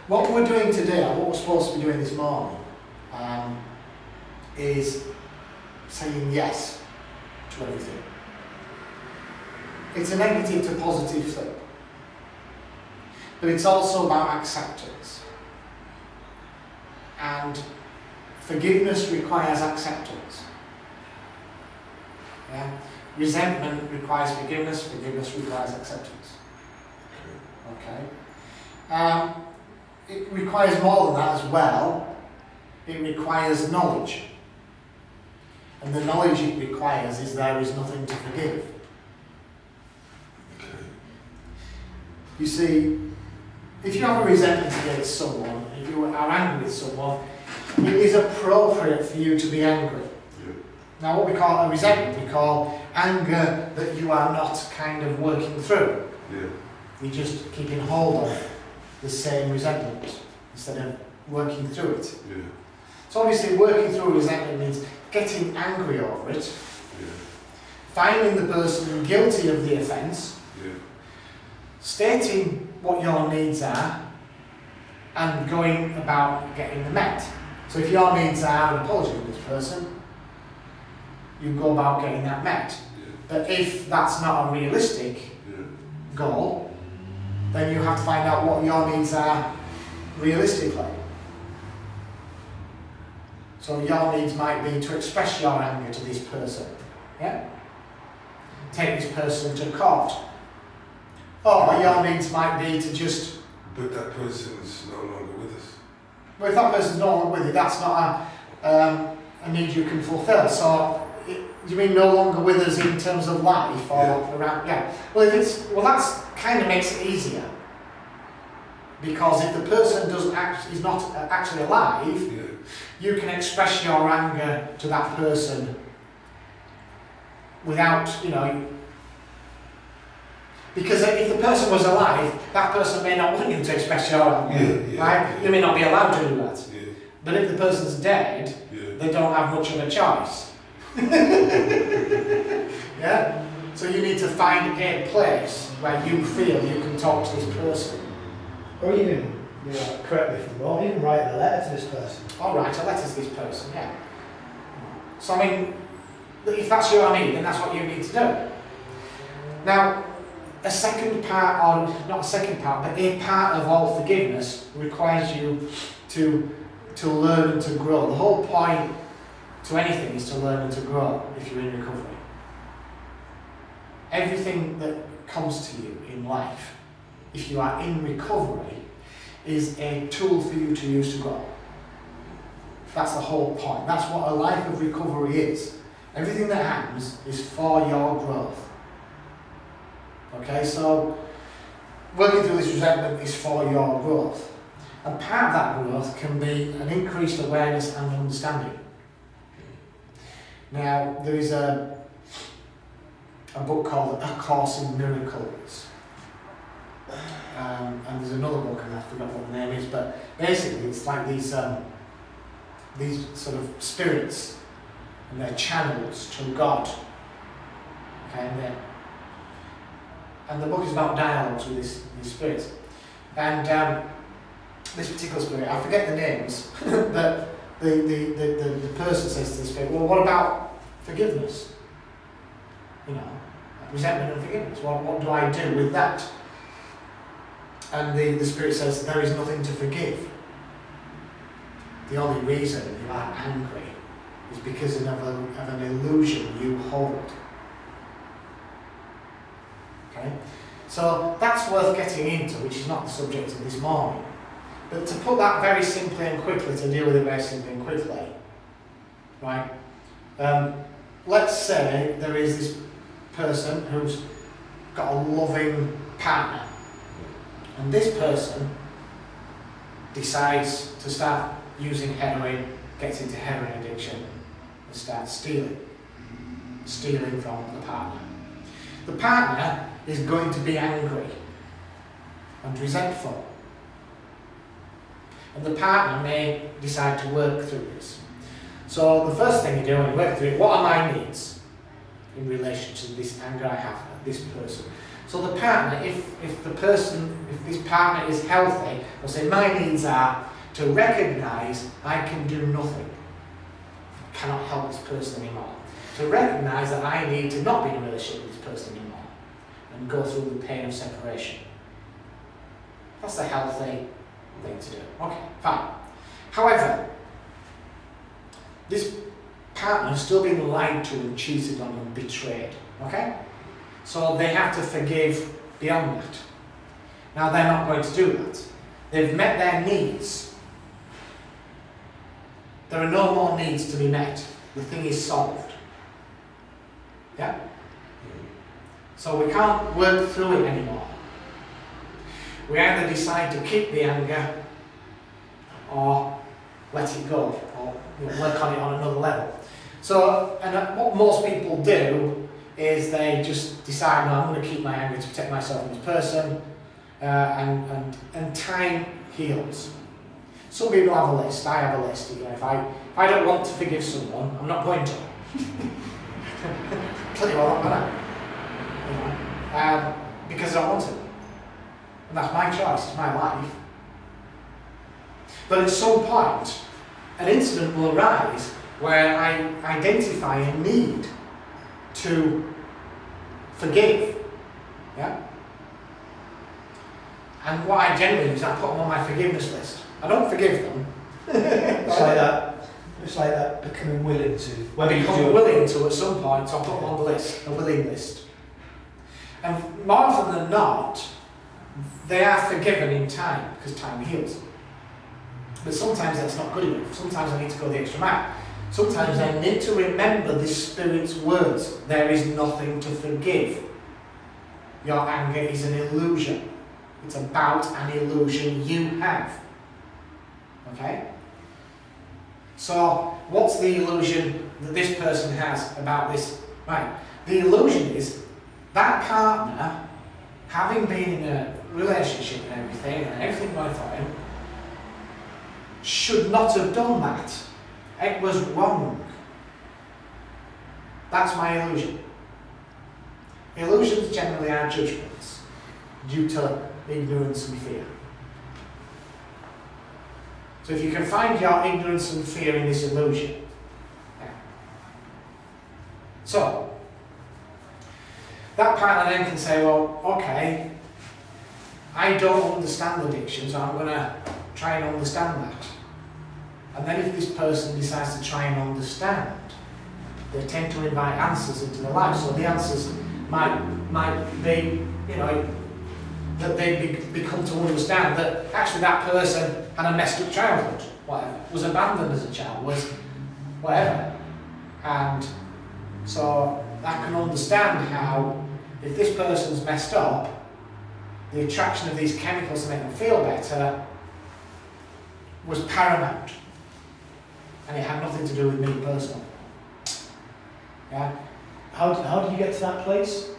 What we're doing today, or what we're supposed to be doing this morning, is saying yes to everything. It's a negative to positive thing. But it's also about acceptance. And forgiveness requires acceptance. Yeah? Resentment requires forgiveness, forgiveness requires acceptance. Okay? It requires more than that as well. It requires knowledge. And the knowledge it requires is there is nothing to forgive. You see, if you have a resentment against someone, if you are angry with someone, it is appropriate for you to be angry. Yeah. Now what we call a resentment, we call anger that you are not kind of working through. Yeah. You're just keeping hold of the same resentment instead of working through it. Yeah. So obviously working through resentment means getting angry over it, yeah. Finding the person guilty of the offence, yeah. Stating what your needs are, and going about getting them met. So if your needs are an apology from this person, you go about getting that met. Yeah. But if that's not a realistic goal, then you have to find out what your needs are realistically. So your needs might be to express your anger to this person. Yeah? Take this person to court. Or your needs might be to just... But that person is no longer with us. Well, if that person's no longer with you, that's not a need you can fulfill. So, you mean no longer with us in terms of life or around? Yeah. Well, if it's that's kind of makes it easier. Because if the person is not actually alive, yeah. You can express your anger to that person without, because if the person was alive, that person may not want you to express your anger, right? Yeah. You may not be allowed to do that. Yeah. But if the person's dead, they don't have much of a choice. Yeah? So you need to find a place where you feel you can talk to this person. Or even, correct me if I'm wrong, even write a letter to this person. Or write a letter to this person, yeah. So I mean, if that's your need, then that's what you need to do. Now, a second part, or not a second part, but a part of all forgiveness requires you to learn and to grow. The whole point to anything is to learn and to grow if you're in recovery. Everything that comes to you in life, if you are in recovery, is a tool for you to use to grow. That's the whole point. That's what a life of recovery is. Everything that happens is for your growth. Okay, so working through this resentment is for your growth. And part of that growth can be an increased awareness and understanding. Now, there is a book called A Course in Miracles. And there's another book, and I forgot what the name is, but basically it's like these sort of spirits, and they're channels to God. Okay, and the book is about dialogues with these spirits. And this particular spirit, I forget the names, but the person says to the spirit, well, what about forgiveness? Resentment and forgiveness. What do I do with that? And the spirit says, there is nothing to forgive. The only reason you are angry is because of an illusion you hold. Okay? So that's worth getting into, which is not the subject of this morning. But to put that very simply and quickly, to deal with it very simply and quickly, right? Let's say there is this person who's got a loving partner, and this person decides to start using heroin, gets into heroin addiction, and starts stealing from the partner. The partner is going to be angry and resentful, and the partner may decide to work through this. So the first thing you do when you work through it, what are my needs in relation to this anger I have at this person? So the partner, if this partner is healthy, will say, my needs are to recognise I can do nothing. I cannot help this person anymore. To recognise that I need to not be in a relationship with this person anymore and go through the pain of separation. That's the healthy thing to do. Okay, fine. However, this partner has still been lied to and cheated on and betrayed. Okay? So they have to forgive beyond that. Now they're not going to do that. They've met their needs. There are no more needs to be met. The thing is solved. Yeah? So we can't work through it anymore. We either decide to keep the anger or let it go, or work on it on another level. So, and what most people do is they just decide, no, I'm going to keep my anger to protect myself and this person, and time heals. Some people have a list. I have a list. You know, if I don't want to forgive someone, I'm not going to. Tell you what, I'm not. You know, because I don't want to. And that's my choice, it's my life. But at some point, an incident will arise where I identify a need to forgive. Yeah? And what I generally do is I put them on my forgiveness list. I don't forgive them. It's like that becoming willing to. I become willing to at some point, so I put them on the list, the willing list. And more often than not, they are forgiven in time, because time heals. But sometimes that's not good enough. Sometimes I need to go the extra mile. Sometimes I need to remember this Spirit's words. There is nothing to forgive. Your anger is an illusion. It's about an illusion you have. Okay? So, what's the illusion that this person has about this? Right. The illusion is that partner, having been in a relationship and everything going for him, should not have done that. It was wrong. That's my illusion. Illusions generally are judgments due to ignorance and fear. So if you can find your ignorance and fear in this illusion. Yeah. So, that partner then can say, well, okay, I don't understand addiction, so I'm going to try and understand that. And then if this person decides to try and understand, they tend to invite answers into their life. So the answers might be, you know, that they become to understand that actually that person had a messed up childhood, whatever, was abandoned as a child, was whatever. And so I can understand how if this person's messed up, the attraction of these chemicals to make them feel better was paramount. And it had nothing to do with me personally. Yeah? How did you get to that place?